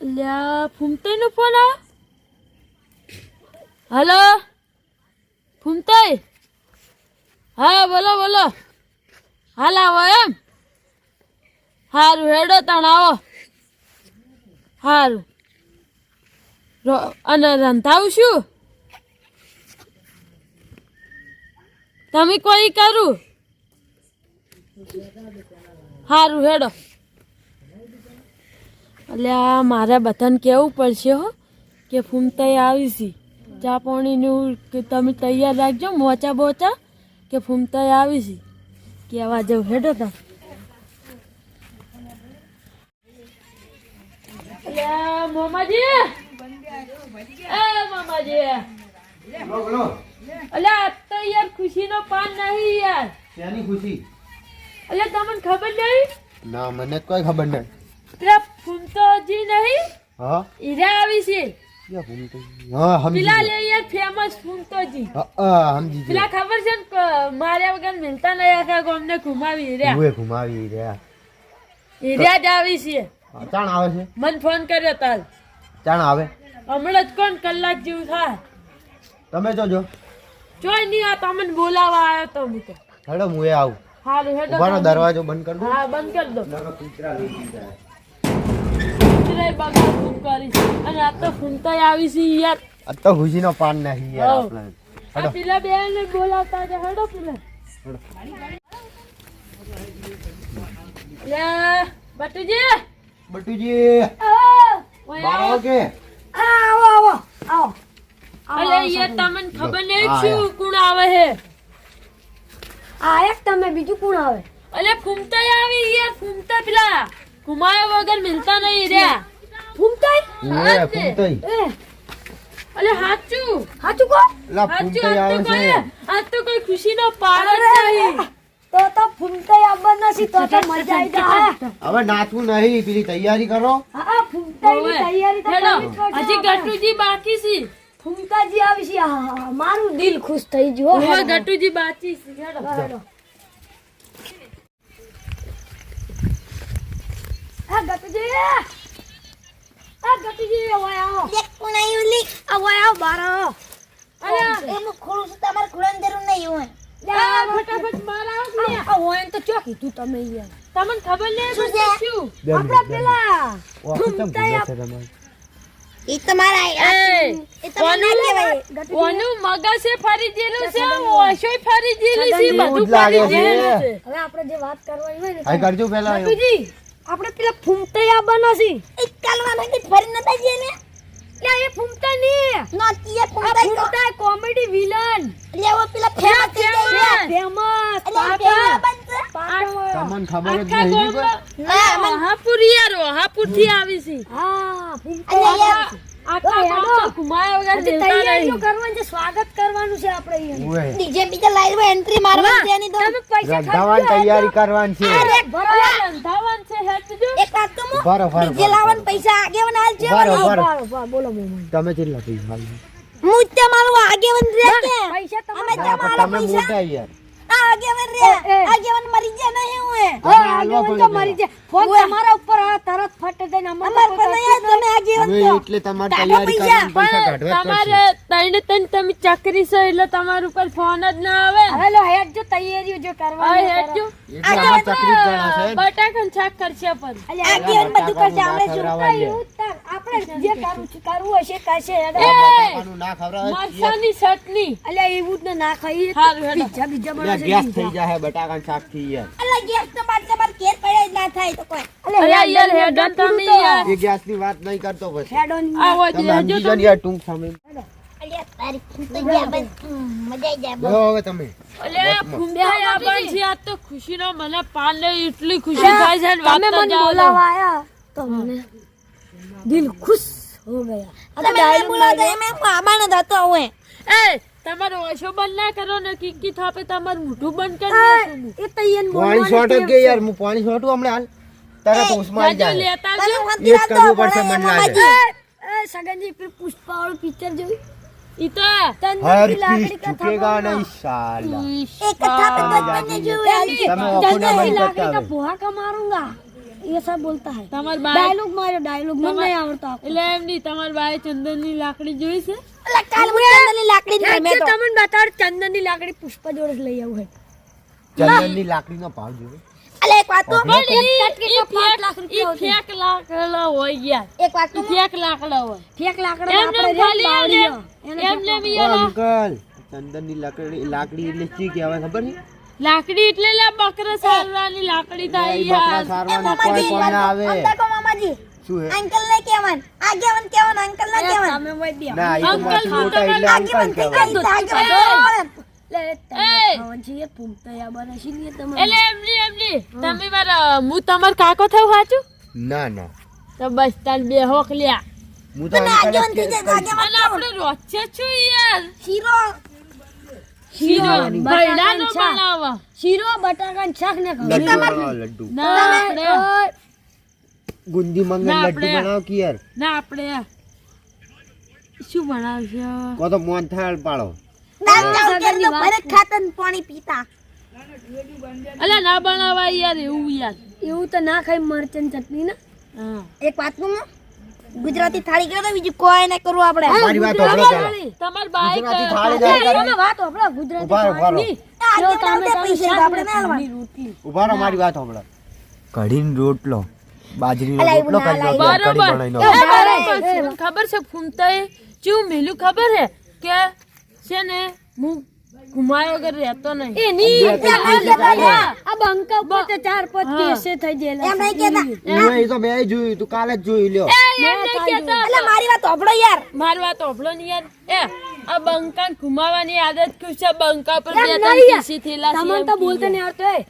લ્યા ફૂમતાઈ નો ફોન આ હલો ફૂમતાઈ હા બોલો બોલો હાલ આવો એમ હારું હેડો તાણ આવો હારું અને રંધાવું શું તમે કોઈ કરું હારું હેડો અલ્યા મારે બધાને કહેવું પડશે હો કે ફૂમતાઈ આવી છે ચા પાણીનું તમે તૈયાર રાખજો મોચા બોચા કે ફૂમતાઈ આવી છે કહેવા જવું હેડો તમે અલ્યા મોમાજી એ મોમાજી અલ્યા આજ તો યાર ખુશીનો પાન નહીં યાર શેની ખુશી અલ્યા તમને ખબર નહીં ના મને કોઈ ખબર નહીં પેલા ફૂમતોજી નહીં હા હીરા આવી છે ક્યાં ફૂમતો હા સમજી પેલા લે યાર ફેમસ ફૂમતોજી હા સમજી પેલા ખબર છે ને માર્યા વગર મિલતા નહીં આખા ગામને ઘુમાવી હીરા હું ઘુમાવી રહ્યા હીરા જ આવી છે ચાણ આવે છે મને ફોન કર્યો તાલ ચાણ આવે હમણાં જ કોણ કલાક જેવું થાય તમે જોજો જોઈ નહીં આ તમને બોલાવા આવ્યો તો હું તો હેડો હું એ આવું હારું હેડો ઉભાનો દરવાજો બંધ કરી દો હા બંધ કરી દો નકર કૂતરા લઈ જાય કૂતરાએ બગાડ ફોન કરી અને આ તો ફૂમતાઈ આવી છે યાર આ તો ખુશીનો પાન નહીં યાર આપણે આ પેલા બેને બોલાવતા છે હેડો પેલા યા બટુજી બટુજી બારો કે આવો અલે યાર તમને ખબર નહીં શું કોણ આવે હે આ એક તમે બીજું કોણ આવે અલે ફૂમતાઈ આવી યાર ફૂમતા પેલા ઘુમાયા વગર મિલતા નહીં રહ્યા ફૂમતાઈ ઓએ ફૂમતાઈ અલે હાચું હાચું કો લા ફૂમતાઈ આવે છે આ તો કોઈ ખુશીનો પાર જ નહીં તો ફૂમતાઈ આવવા નથી તો મજા આવી જાય હવે નાચવું નહીં પેલી તૈયારી કરો હા ફૂમતાઈની તૈયારી તો હેડો કરવી જ પડશે. હજી ગટુજી બાકી છે ફૂમતાજી આવી છે હા, મારું દિલ ખુશ થઈ ગયું હવે ગટુજી બાકી છે હેડો હેડો. આ ગટુજી ઓય આવો એક કોણાયું લી આ ઓય આવો બાર આવો અરે એનું ખોળું છે તમારે ખોળાની જરૂર નહીં હોય આ ફટાફટ મારા આવ લે આ ઓય તો ચો કીધું તમે યાર તમને ખબર નહીં શું શું છે? શું આપડા પેલા ઓ કેમ ભૂલે છે તમારે એ તમારા એ એ તમને ના કહેવાય કોનું મગજ છે ફરી જેલું છે ઓશોય ફરી જેલી છે એવું બધું જ લાગે ફરી જેલું છે. છે હવે આપણે જે વાત કરવાની હોય ને આ કરજો પહેલા ગટુજી આપણે પેલા ફૂમતાઈ આવવાના છે એક કાલવાના કે ફરી નતા જે ને લે એ ફૂમતા ની નોતી એ આ ફૂમતાઈ ફૂમતાઈ કોમેડી વિલન લેવો પેલા ફેમસ થઈ ગયા ફેમસ એટલે કેવા બનશે તમને ખબર જ આખા નહીં કોઈ ગામમાં હાપુર યાર હાપુર થી આવી છે હા એટલે ફૂમતાઈ યાર આખા ગામમાં ઘુમાયા વગર હજી મિલતા તૈયારીઓ નહીં કરવાની છે સ્વાગત કરવાનું છે આપણે અહીંયા ઓએ ડીજે બીજા લાઈવ એન્ટ્રી મારવાની છે એની તો તમે પૈસા રંધાવાની તૈયારી કરવાની છે રંધાવાન છે હેડજો એક વાત તો હું બરો બરો ડીજે લાવવાના પૈસા આગેવન હાલ છે બરો બરો બરાબર બોલો મોમન તમે કેટલા પૈસા આલ્યા? હું જ મારું આગેવન રે કે પૈસા અમે તમારે ત્યાં હા, મારા પણ તમે પૈસા મોટા યાર આ આગેવન રે એ. આગેવન મરી ગયા નહીં હું હા હાલવા આગેવાન પડે તો મરી જાય ફોન તમારા ઉપર આ તરત ફટ દઈને અમાર પર નહીં તમે આગેવન હવે તો એટલે તમારે કાઢો તૈયારી પૈસા. કરવાની પૈસા કાઢવા જ તમારે પડશે ત્રણ તમે ચકરી છો એટલે તમારા ઉપર ફોન જ ના આવે હવે લો હેડ જો તૈયારીઓ જો હા કરવાની હેડજો એટલે આમાં તકલીફ ગણા છે બટાકન શાક કરશે પણ આગેવન બધું કરશે આપણે શું ખવડાવવા આપણે જે કરવું હશે કરશે હેડ એ બટાકાનું ના ખવડાવે મરચાની ચટણી અલ્યા એવું જ ના ખાઈએ હારું હેડો બીજા બીજા એટલે બનાવશે ગેસ થઈ જાય બટાકાનું શાક થી યાર અલા ગેસ તો બાદ તમાર ઘેર પડે જ ના થાય તો કોઈ અલ્યા યાર હેડો તમે યાર એ ગેસ ની વાત નહીં કરતો પછી હેડો આવો તમે સમજી દેજો જાઓ ને યાર ટૂંક સમય અલ્યા તારી તો ગયા બસ મજા આવી જાય જો હવે તમે અલ્યા ફૂમતાઈ આવવાનું છે આજ તો ખુશીનો મને પાન લઈ એટલી ખુશી થાય છે ને વાત તમે તો મને જાઓ બોલાવા આયા તો મને દિલ ખુશ હો ગયા તમે મને બોલાવતા એમ મામાનો થતો હું એ તમારો ઓશો બંધ ના કરો ને કિક્કી થાપે તમારું મોઢું બંધ કરી દેશું હું. એ તૈયાર પાણી શોર્ટ જ ગઈ યાર હું પાણી શોર્ટું હમણાં હાલ તરત હોશમાં આવી જાજો જાય લેતા તમે આવજો હોતી એ જ કરવું પડશે મને લાગે એ સગનજી પેલું પુષ્પા વાળું પિક્ચર જોયું ઈ તો હર તંદુરી ચીજ ઝુકેગા નહીં સાલા એક કથા पे बचपन ने जो है તમે ઓખો ના બંધ લાકડી કરતા का હવે पोहा का मारूंगा ये सब बोलता है તમાર બાય डायलॉग मारो डायलॉग મને નહીં આવડતો આપકો. એટલે એમ નહીં તમાર બાય ચંદનની લાકડી જોઈ છે અલા કાલ મને ચંદનની લાકડી જ મેં તમને બતાડ ચંદનની લાકડી પુષ્પ જોડે જ લઈ આવું હે ચંદનની લાકડીનો ભાવ જોયો. અલા એક વાત તો પણ ઈ કેટલા 5 લાખ રૂપિયા ઈ ફેક લાકડા હોય યાર એક વાત તો ઈ ફેક લાકડા હોય ફેક લાકડા એમ આપણે નેમ ખાલી બાવળીઓ. એમ નેમ ઓ યાર અંકલ ચંદનની લાકડી એટલે શી કહેવાય ખબર છે? લાકડી એટલે લે બકરા સારવાની લાકડી થાય એ બકરા યાર સારવાના કોઈ કોણ ના આવે. અંકલ કો મામાજી શું હે? અંકલ ને કેવન આગેવન અંકલ ને કેવન તમે વઈ દે ના એ તો અંકલ, માથી મોટા એટલે આગેવન અંકલ કહેવાય. આગેવન લે તમે એ! ખાવાનું છે પૂમતૈયા બનાશી ને તમે એટલે એમની તમે મારા હું તમાર કાકો થયું સાચું ના ના તો બસ તાર બે હોક લ્યા હું તો અંકલ જ આગેવન થઈ કહીશ. જાય આગેવન અને આપણે રોચે છું યાર શીરો શીરો બટાકાનું ભૈડાનો શાક. બનાવવા શીરો બટાકાનું શાક ને લડ્ડુ બનાવો, લડ્ડુ ના આપણે ગુંદી મંગલ ના, લડ્ડુ આપણે- બનાવો કે યાર ના આપણે શું બનાવશે કો તો મોહનથાળ પાડો. દાળ ચાવલ કેમ તો ભરત ખાતા ને પાણી પીતા અલા ના બનાવા યાર એવું યાર એવું તો ના ખાઈ મરચન ચટણી ને હા એક વાત કહું હું? ગુજરાતી થાળી કરો તો બીજું કોઈ ના કરવું આપણે મારી વાત સાંભળો પહેલા. તમાર બાઈક ગુજરાતી થાળી જાય તમે કરે. વાત આપણા ગુજરાતી ઉભા રહો, ઉભા રહો. ખાવાની. આજે જો તમે તમે પૈસા શાક આપણે ને ના ઘઉંની રોટલી ઉભા રહો, મારી વાત સાંભળો. કઢીનો રોટલો બાજરીનો અલા, એવું રોટલો ના કરી લાગે. દો, કઢી બરોબર બનાવી દો. બરોબર ખબર છે ફૂમતાએ ચેવું મેલું ખબર હે કે છે ને હું ઘુમાયો વગર રહેતો નહીં એની બે ત્રણ પૈસા ચાલે. આ બંકા ઉપર તો 4-5 કેસે થઈ ગયેલા એમ નહીં કહેતા એવું એ તો મેં જોયું તું કાલે જ જોઈ લ્યો. એમ નહીં કહેતા અલા મારી વાત સાંભળો યાર મારી વાત ઓભળો ને યાર એ આ બંકા ઘુમાવાની આદત કયું છે બંકા પર બે એમ ત્રણ નહીં. પીસી થયેલા છે તમને એમ તો કીધું. બોલતા નહીં આવતો એ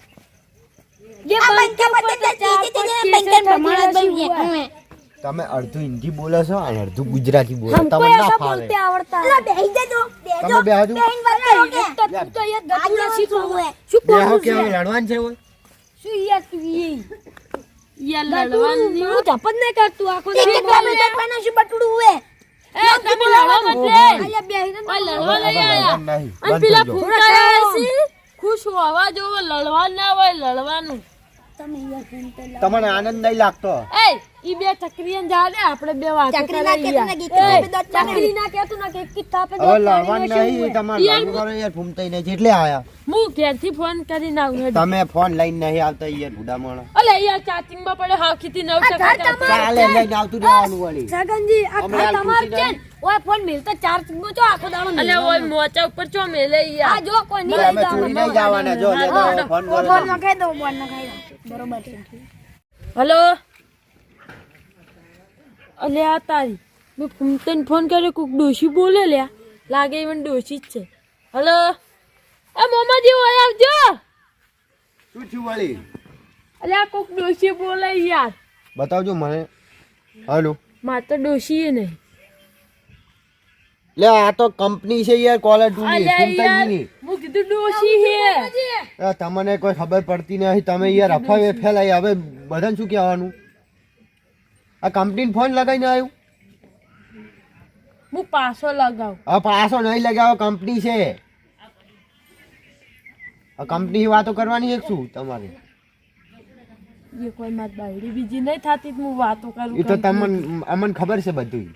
જે આ બંકા બંકા ઉપર તો પર 4-5 બંકા કેસે પ્રમાણ જ થઈ બની ગયેલા છે. ગયા. તમે અડધું હિન્દી બોલો છો અને અડધું ગુજરાતી બોલો. हमको તમને ના ऐसा ફાવે. बोलते आवड़ता है અલા બેહી જજો તમે બેહજો. બેહીન વાત કરો કે તું તો ये આગેવન ગટુડા શીખો શું હે? શું બેહો બોલું કે છે હવે લડવાનું છે હોય? શું યાર તું એ યાર લડવાની હું જપત નહીં કરતું આખો એક દિવસ એક વાર બેટા પાના શું બટુડું હુએ એ તમે લડવા મત લે અલ્યા બેહીને આ લડવા હવે નહીં આયા લડવાનું નહીં. અને બંધ પેલા થઈ જાઓ. ફૂમતા આયા છે ખુશ હોવા જોવો લડવા ના હોય લડવાનું તમે યાર ફોન તે તમને આનંદ નહીં લાગતો. એ ઈ બે ચક્રીયન જા દે આપણે બે વાતો ચકરી ના કરીએ કે યાર. તને ગીત ના બે દોત ચાલે ચાકરી ના કહેતું ના કે એક કિતાબે હવે લડવાનું નહીં તમારે યાર, લડવું કરો યાર ફૂમતાઈ નહીં જેટલે આયા હું ઘેરથી ફોન કરીને આવું હેડ. તમે ફોન લઈને નહીં આવતા યાર ભૂડા માણસ. અલે યાર ચાર્જિંગ માં પડે હાખીથી 9% ચાલે લઈને આવતું રહેવાનું વળી. સગનજી આ હમણાં હાલ તમાર તૂટી છે જાય. ઓય ફોન મિલતો ચાર્જ મો જો આખો દાડો અલે ઓય મોચા ઉપર ચો મેલે આ યાર જો કોઈ નહીં તમે લઈ ચોરી જાવ નહીં જવાના જો લે તો ફોન કરો ફોન તમે. માં કહી દો બોલ ના ખાઈ બરોબર છે હલો અલે આ તારી મેં ફૂમતાને ફોન કર્યો કોક ડોશી બોલે લ્યા લાગે even ડોશી જ છે હલો એ મોમાજી ઓય આવજો શું થયું વળી? અલે આ કોક ડોશી બોલે યાર બતાવજો મને. હાલો માર તો ડોશી એ નહીં લે આ તો કંપની છે યાર કોલર ટુની અલે યાર ફૂમતાઈની. હું કીધું ડોશી હે તમને કોઈ ખબર પડતી નહીં તમે યાર અફવા ફેલાઈ હવે બધાને શું કહેવાનું? આ કંપનીને ફોન લગાવીને આવ્યું. હું પાછો લગાવ હવે પાછો નહીં લગાવો કંપની છે આ કંપની વાતો કરવાની એક શું તમારે? એ કોઈ માર બાયડી બીજી નહીં થાતી તો હું વાતો કરું એ તો તમને અમને ખબર છે બધું.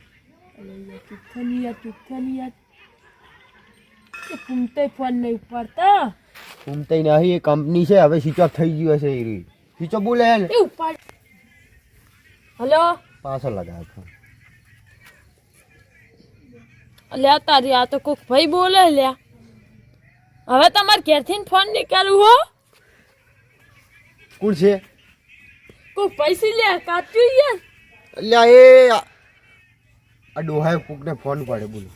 તુથનિયા એ ફૂમતે ફોન નહીં ઉપાડતા ફૂમતાઈ નહીં એ કંપની છે હવે સ્વિચ ઓફ થઈ ગયું હશે એ રહ્યું. સ્વિચ ઓફ બોલે ને એ ઉપાડ હલો પાછો લગાવો ફોન. અલ્યા તારી આ તો કોક ભાઈ બોલે લ્યા હવે તમારે ઘેરથી ફોન નહીં કરવું હો કોણ છે? કોક પૈસી લે કાચ્યું યાર અલ્યા એ આ ડોહાએ કોકને ફોન પડે બોલો.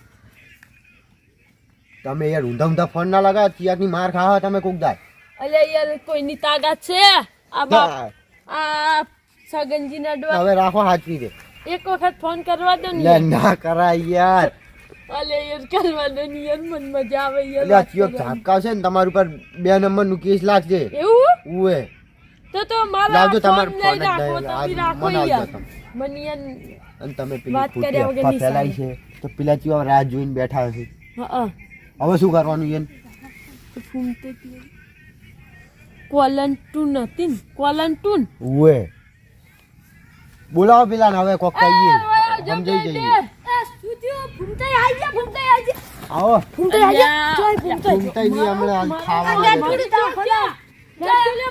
તમે યાર ઊંધા ઊંધા ફોન ના લગાવો ચિયાકની માર ખાવા તમે કોક દાય. અલ્યા યાર કોઈની તાકાત છે આ બાપ આ સગનજી ના ડોહા હવે રાખો હાચવી દે. એક વખત ફોન કરવા દો ને લે ના કરાય યાર. અલે યાર કરવા દો ને યાર મન મજા આવે યાર અલ્યા ચિયોક ઝાપકા છે ને તમારી ઉપર 2 નંબરનું કેસ લાગશે. એવું ઉએ તો મારા લાવજો ફોન તમારો ફોન લઈ જ રાખો નહીં. તમે આજ રાખો મને યાર આવજો તમે. મને યાર અને તમે પેલી વાત ખોટી કર્યા વગર અફવા નહીં ફેલાઈ છે તો પેલા ચિયો રાહ જોઈને બેઠા હશે. હા હવે શું કરવાનું યાર? ફૂમતે ક્વોલન્ટૂન હતી ને ક્વોલન્ટૂન ઉએ બોલાવો પેલા ને હવે કોક કહીએ સમજાઈ જઈએ શું થયું? ફૂમતાઈ આવી ગયા, ફૂમતાઈ આવી ગયા. આવો ફૂમતાઈ આવી ગયા. ચોય ફૂમતાઈ. ફૂમતાઈ ની હમણાં ખાવાનું આ થોડી તાવ ખોલા.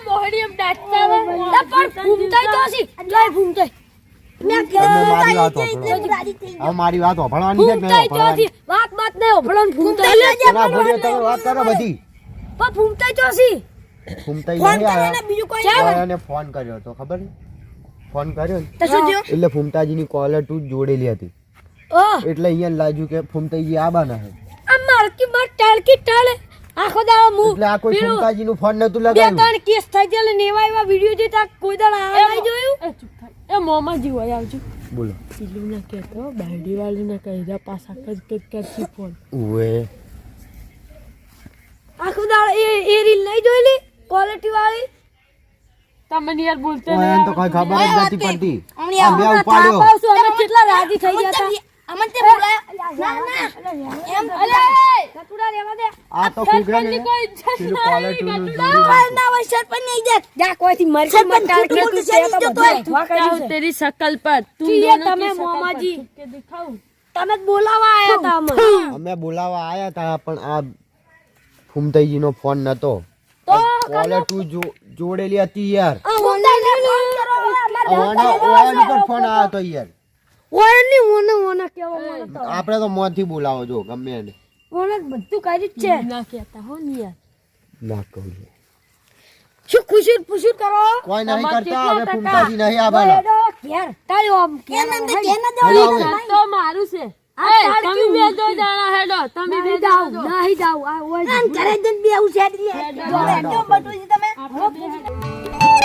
મોહડી દાંતતા આ પણ ફૂમતાઈ તો હશે. ચોય ફૂમતાઈ. મેં તમે મારી વાત કીધું સાંભળો. હવે મારી વાત સાંભળવાની છે કે નહીં ફૂમતાઈ તો સાંભળવાની? હશે. વાત નહીં ઓભળો ને ફૂમતાઈ લઈ જા. પેલા ભોળિયો તમે વાત કરો બધી પણ ફૂમતાઈ તો હશે. ફૂમતાઈ ફોન નહીં કરો ને આયા બીજું કોઈ તો નહીં. એને ફોન કર્યો તો ખબર ને ફોન કર્યો ને તો શું થયું? એટલે ફૂમતાજીની કોલર ટુ જોડેલી હતી ઓહ, એટલે અહીંયા લાગ્યું કે ફૂમતાજી આબાના છે આ મારકી માર ટાળકી ટાળે. આખો દાડો હું એટલે આ કોઈ પેલું ફૂમતાજીનું ફોન નતું બે લગાવ્યું ત્રણ કેસ થઈ ગયા એટલે નેવા એવા વિડીયો જોતા કોઈ દાડો આ નહીં જોયું. એ ચૂપ થાય એ મોમાજી હોય આવજો બોલો પેલું ના કહેતો બાયડી વાળું ના કહી પાછા કરતી ફોન ઉવે આખો દાડો એ રીલ નહીં જોયેલી ક્વોલિટી વાળી. તમને યાર બોલતે ઓય એને તો કઈ ખબર જ નથી પડતી આ બે હમણાં ઉપાડ્યો થાપ આવશું, અમે કેટલા રાજી થઈ ગયા હતા. અમન તે બોલાય ના ના એમ કટુડા રહેવા દે. આ તો ફૂગરા ને કોઈ ઇજ્જત પેલું ના કોલર આવી, ટુ નું ગટુડા. જોડી ના હોય સરપંચ નહીં જાય જા કોઈથી મરકી સરપંચ મત ટાળકી ખોટું તું છે તો બોલતું બધું જતો ધોવા કર્યું છે. तेरी शकल पर तुम कि ये दोनों तमें की शकल मामा पर जी। थूक के दिखाऊं તમે જ બોલાવા આયા હતા અમને. અમે બોલાવા આયા હતા પણ આ ફૂમતાઈજીનો ફોન નતો તો કોલર ટુ જોડેલી હતી યાર આ ઓનલાઈન ફોન કરો. ઓન ઉપર ફોન આવ્યો તો યાર ઓને કેવો મને તો. આપણે તો મોંથી બોલાવો જો ગમે એને ઓને બધું કર્યું જ છે. ना कहता हो नहीं यार ના કહું શું ખુશી પૂછું કરો. કોઈ નહીં તમારે કરતા હવે કેટલા ફૂમતાજી નહીં આવાના એડો ઘેર તાળ્યો આમ ઘેર કેના હઈ. કેના બોલાવો. આ તો મારું છે આ એ, તાળકી તમે બે ઊંધી. જો જાણા હેડો તમે બે નહીં જાઓ જાઉં, નહીં જાઉં. આ ઓય ઘરે જઈને બે આવું છે હેડો. જો બટુજી તમે આપણે બે હેડો.